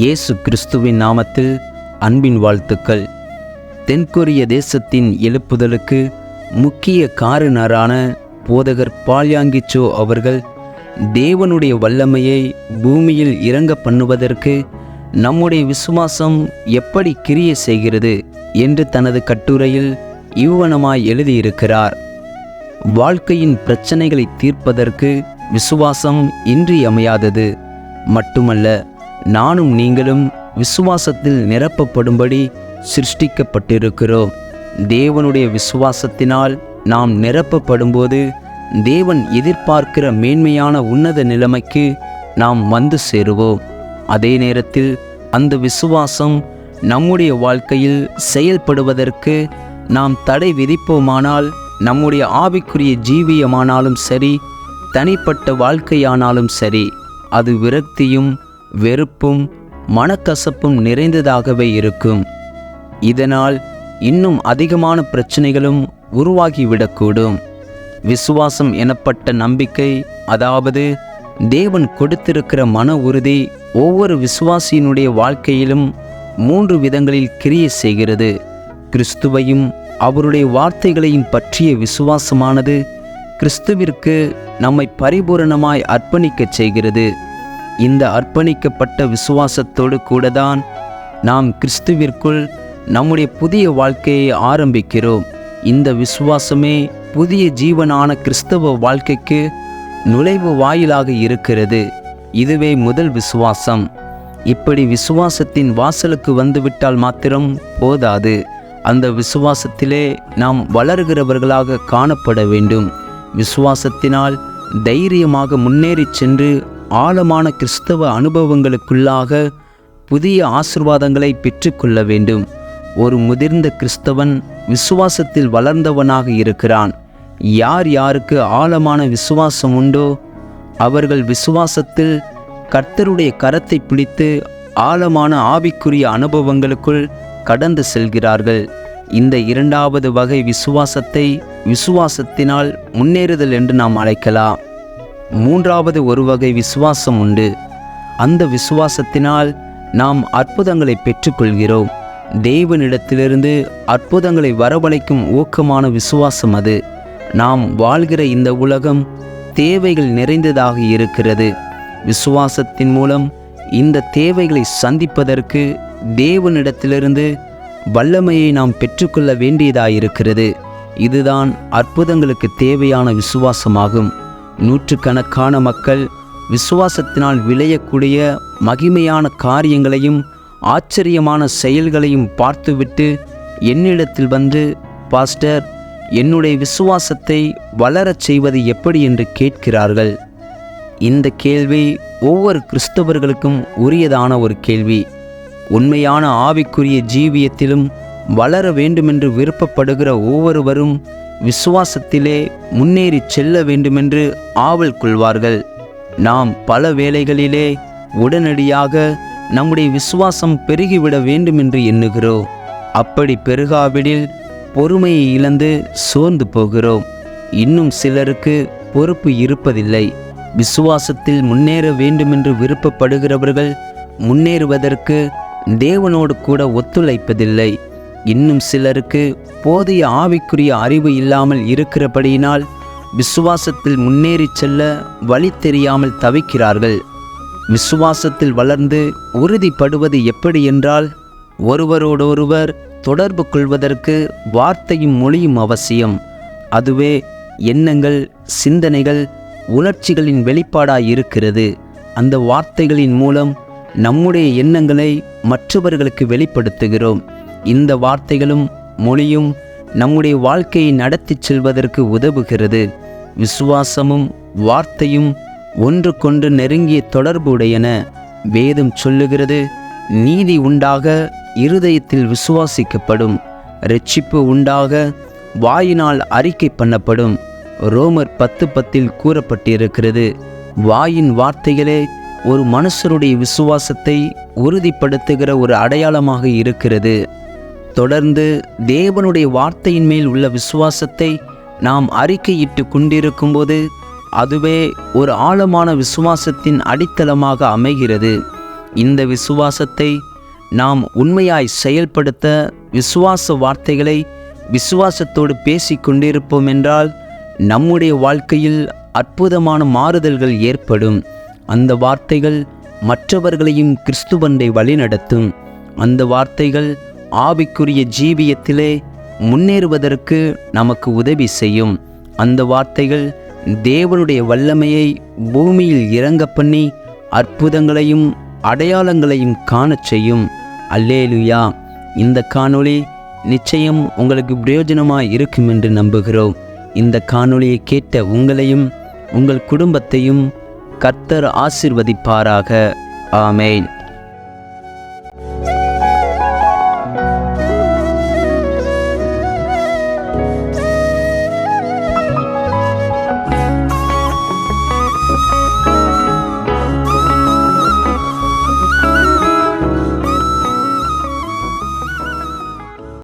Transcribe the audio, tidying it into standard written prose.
இயேசு கிறிஸ்துவின் நாமத்தில் அன்பின் வாழ்த்துக்கள். தென்கொரிய தேசத்தின் எழுப்புதலுக்கு முக்கிய காரணரான போதகர் பால்யாங்கி சோ அவர்கள் தேவனுடைய வல்லமையை பூமியில் இறங்க பண்ணுவதற்கு நம்முடைய விசுவாசம் எப்படி கிரியை செய்கிறது என்று தனது கட்டுரையில் இவ்வனமாய் எழுதியிருக்கிறார். வாழ்க்கையின் பிரச்சனைகளை தீர்ப்பதற்கு விசுவாசம் இன்றியமையாதது மட்டுமல்ல, நானும் நீங்களும் விசுவாசத்தில் நிரப்பப்படும்படி சிருஷ்டிக்கப்பட்டிருக்கிறோம். தேவனுடைய விசுவாசத்தினால் நாம் நிரப்பப்படும்போது தேவன் எதிர்பார்க்கிற மேன்மையான உன்னத நிலைமைக்கு நாம் வந்து சேருவோம். அதே நேரத்தில் அந்த விசுவாசம் நம்முடைய வாழ்க்கையில் செயல்படுவதற்கு நாம் தடை விதிப்போமானால், நம்முடைய ஆவிக்குரிய ஜீவியமானாலும் சரி, தனிப்பட்ட வாழ்க்கையானாலும் சரி, அது விரக்தியும் வெறுப்பும் மனக்கசப்பும் நிறைந்ததாகவே இருக்கும். இதனால் இன்னும் அதிகமான பிரச்சனைகளும் உருவாகிவிடக்கூடும். விசுவாசம் எனப்பட்ட நம்பிக்கை, அதாவது தேவன் கொடுத்திருக்கிற மன உறுதி, ஒவ்வொரு விசுவாசியினுடைய வாழ்க்கையிலும் 3 விதங்களில் கிரியை செய்கிறது. கிறிஸ்துவையும் அவருடைய வார்த்தைகளையும் பற்றிய விசுவாசமானது கிறிஸ்துவிற்கு நம்மை பரிபூரணமாய் அர்ப்பணிக்கச் செய்கிறது. இந்த அர்ப்பணிக்கப்பட்ட விசுவாசத்தோடு கூடதான் நாம் கிறிஸ்துவிற்குள் நம்முடைய புதிய வாழ்க்கையை ஆரம்பிக்கிறோம். இந்த விசுவாசமே புதிய ஜீவனான கிறிஸ்தவ வாழ்க்கைக்கு நுழைவு வாயிலாக இருக்கிறது. இதுவே முதல் விசுவாசம். இப்படி விசுவாசத்தின் வாசலுக்கு வந்துவிட்டால் மாத்திரம் போதாது. அந்த விசுவாசத்திலே நாம் வளர்கிறவர்களாக காணப்பட வேண்டும். விசுவாசத்தினால் தைரியமாக முன்னேறி சென்று ஆழமான கிறிஸ்தவ அனுபவங்களுக்குள்ளாக புதிய ஆசீர்வாதங்களை பெற்றுக்கொள்ள வேண்டும். ஒரு முதிர்ந்த கிறிஸ்தவன் விசுவாசத்தில் வளர்ந்தவனாக இருக்கிறான். யார் யாருக்கு ஆழமான விசுவாசம் உண்டோ அவர்கள் விசுவாசத்தில் கர்த்தருடைய கரத்தை பிடித்து ஆழமான ஆவிக்குரிய அனுபவங்களுக்குள் கடந்து செல்கிறார்கள். இந்த 2வது வகை விசுவாசத்தை விசுவாசத்தினால் முன்னேறுதல் என்று நாம் அழைக்கலாம். 3வது ஒரு வகை விசுவாசம் உண்டு. அந்த விசுவாசத்தினால் நாம் அற்புதங்களை பெற்றுக்கொள்கிறோம். தேவனிடத்திலிருந்து அற்புதங்களை வரவழைக்கும் ஊக்கமான விசுவாசம் அது. நாம் வாழ்கிற இந்த உலகம் தேவைகள் நிறைந்ததாக இருக்கிறது. விசுவாசத்தின் மூலம் இந்த தேவைகளை சந்திப்பதற்கு தேவனிடத்திலிருந்து வல்லமையை நாம் பெற்றுக்கொள்ள வேண்டியதாயிருக்கிறது. இதுதான் அற்புதங்களுக்கு தேவையான விசுவாசமாகும். நூற்றுக்கணக்கான மக்கள் விசுவாசத்தினால் விளையக்கூடிய மகிமையான காரியங்களையும் ஆச்சரியமான செயல்களையும் பார்த்துவிட்டு என்னிடத்தில் வந்து, பாஸ்டர், என்னுடைய விசுவாசத்தை வளரச் செய்வது எப்படி என்று கேட்கிறார்கள். இந்த கேள்வி ஒவ்வொரு கிறிஸ்தவர்களுக்கும் உரியதான ஒரு கேள்வி. உண்மையான ஆவிக்குரிய ஜீவியத்திலும் வளர வேண்டுமென்று விருப்பப்படுகிற ஒவ்வொருவரும் விசுவாசத்திலே முன்னேறி செல்ல வேண்டுமென்று ஆவல் கொள்வார்கள். நாம் பல வேளைகளிலே உடனடியாக நம்முடைய விசுவாசம் பெருகிவிட வேண்டுமென்று எண்ணுகிறோம். அப்படி பெருகாவிடில் பொறுமையை இழந்து சோர்ந்து போகிறோம். இன்னும் சிலருக்கு பொறுப்பு இருப்பதில்லை. விசுவாசத்தில் முன்னேற வேண்டுமென்று விருப்பப்படுகிறவர்கள் முன்னேறுவதற்கு தேவனோடு கூட ஒத்துழைப்பதில்லை. இன்னும் சிலருக்கு போதிய ஆவிக்குரிய அறிவு இல்லாமல் இருக்கிறபடியினால் விசுவாசத்தில் முன்னேறி செல்ல வழி தெரியாமல் தவிக்கிறார்கள். விசுவாசத்தில் வளர்ந்து உறுதிப்படுவது எப்படி என்றால், ஒருவரோடொருவர் தொடர்பு கொள்வதற்கு வார்த்தையும் மொழியும் அவசியம். அதுவே எண்ணங்கள், சிந்தனைகள், உணர்ச்சிகளின் வெளிப்பாடாயிருக்கிறது. அந்த வார்த்தைகளின் மூலம் நம்முடைய எண்ணங்களை மற்றவர்களுக்கு வெளிப்படுத்துகிறோம். இந்த வார்த்தைகளும் மொழியும் நம்முடைய வாழ்க்கையை நடத்தி செல்வதற்கு உதவுகிறது. விசுவாசமும் வார்த்தையும் ஒன்றுக்கொன்று நெருங்கிய தொடர்பு உடையன. வேதம் சொல்லுகிறது, நீதி உண்டாக இருதயத்தில் விசுவாசிக்கப்படும், இரட்சிப்பு உண்டாக வாயினால் அறிக்கை பண்ணப்படும். ரோமர் 10:10 கூறப்பட்டிருக்கிறது. வாயின் வார்த்தைகளே ஒரு மனுஷருடைய விசுவாசத்தை உறுதிப்படுத்துகிற ஒரு அடையாளமாக இருக்கிறது. தொடர்ந்து தேவனுடைய வார்த்தையின் மேல் உள்ள விசுவாசத்தை நாம் அறிக்கையிட்டு கொண்டிருக்கும்போது அதுவே ஒரு ஆழமான விசுவாசத்தின் அடித்தளமாக அமைகிறது. இந்த விசுவாசத்தை நாம் உண்மையாய் செயல்படுத்த விசுவாச வார்த்தைகளை விசுவாசத்தோடு பேசிக்கொண்டிருப்போம் என்றால் நம்முடைய வாழ்க்கையில் அற்புதமான மாறுதல்கள் ஏற்படும். அந்த வார்த்தைகள் மற்றவர்களையும் கிறிஸ்துவண்டை வழிநடத்தும். அந்த வார்த்தைகள் ஆவிக்குரிய ஜீவியத்திலே முன்னேறுவதற்கு நமக்கு உதவி செய்யும். அந்த வார்த்தைகள் தேவனுடைய வல்லமையை பூமியில் இறங்க பண்ணி அற்புதங்களையும் அடையாளங்களையும் காணச் செய்யும். அல்லேலூயா! இந்த காணொளி நிச்சயம் உங்களுக்கு பிரயோஜனமாய் இருக்கும் என்று நம்புகிறோம். இந்த காணொளியை கேட்ட உங்களையும் உங்கள் குடும்பத்தையும் கர்த்தர் ஆசீர்வதிப்பாராக. ஆமென்.